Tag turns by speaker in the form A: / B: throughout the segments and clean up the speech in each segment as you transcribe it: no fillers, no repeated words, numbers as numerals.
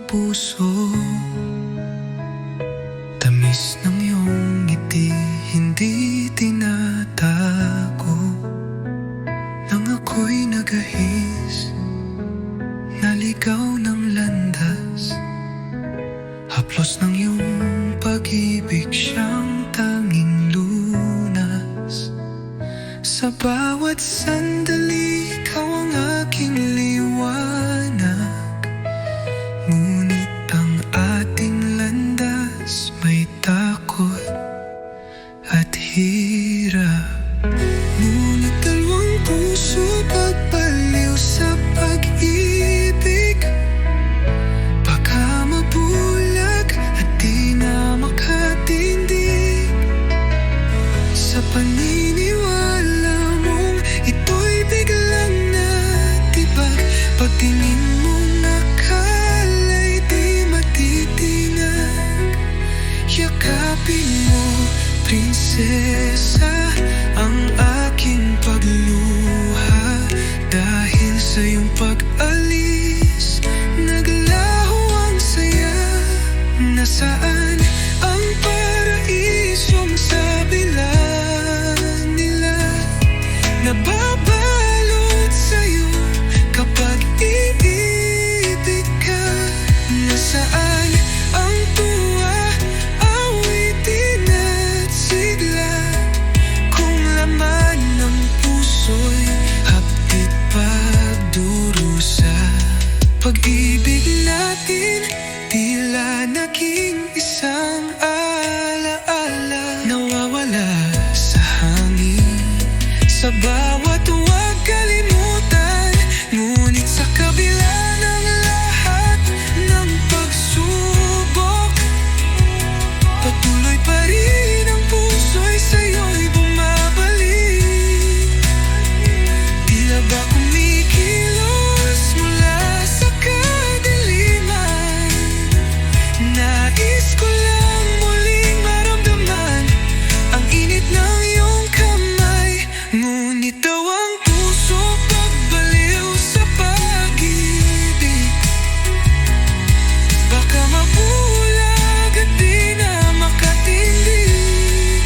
A: puso. Tamis ng iyong ngiti, hindi tinatago. Nang ako'y nagahis, naligaw ng landas. Haplos ng iyong pag-ibig, siyang tanging lunas. Sa bawat sandali, ikaw ang aking liwanag. Ngunit ang ating landas may takot at hirap. Ngunit dalawang puso pagpaliw sa pag-ibig. Baka mabulag at di na makatindig. Sa paniniwala mong ito'y biglang natibag. Pagtingin mong nakala'y di matitinag. Yakapin mo, prinsesa, ang aking pagluha. Dahil sa iyong pag-alis, naglaho ang saya. Nasaan ang paraisong sabi nila? Nababalot sa'yo kapag iibig ka. Nasaan ang tuwa, awitin at sigla? Kung laman ng puso'y hapit pagdurusa. Pag-ibig natin tila naging isang alaala, nawawala sa hangin. Sa bawat huwag kalimutan, ngunit sa kabila ng lahat ng pagsubok, patuloy pa rin ang puso'y sa'yo'y bumabalik. Tila ba kumikilos mula sa kadiliman? Nais ko lang muling maramdaman ang init ng iyong kamay. Ngunit daw ang puso pagbaliw sa pag-ibig. Baka mabulag at di na makatindig.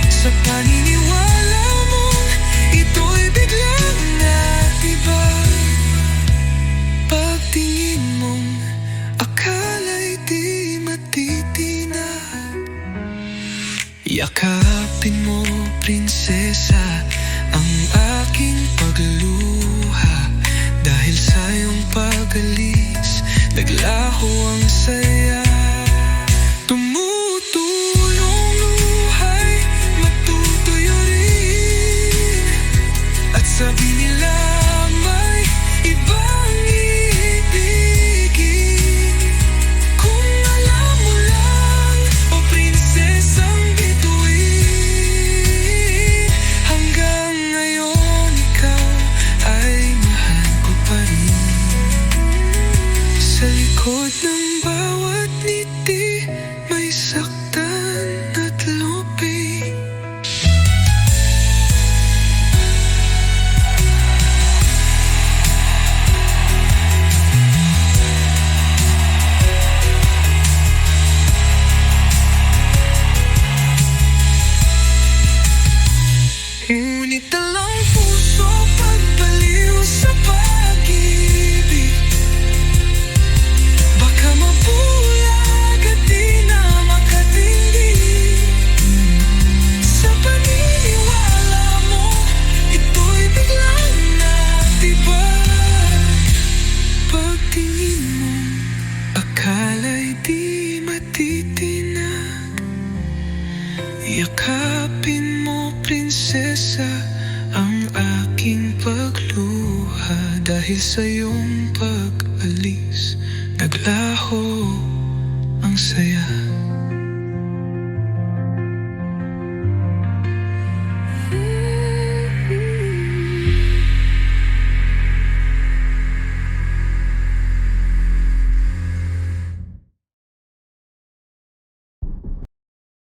A: Sa paniniwala mong ito'y biglang natibag. Pagtingin mong akala'y di matitinag. Yakapin mo, prinsesa, ang aking pagluha. Dahil sa iyong pag-alis, naglaho ang saya. Tumutulong luhay, matutuyo rin. At sabi nila may ibang ibigin. Kung alam mo lang, o prinsesang bituin, hanggang ngayon ikaw ay mahal ko pa rin. Sa likod ng bawat ngiti, may saktan at lupin. Ngunit dalawang puso pagbaliw sa pag-ibig. Baka mabulag at di na makatindig. Sa paniniwala mo, ito'y biglang natibag. Pagtingin mo, akala'y di matitinag. Yakapin mo, prinsesa, ang aking pagluha. Dahil sa iyong pag-alis, naglaho ang saya.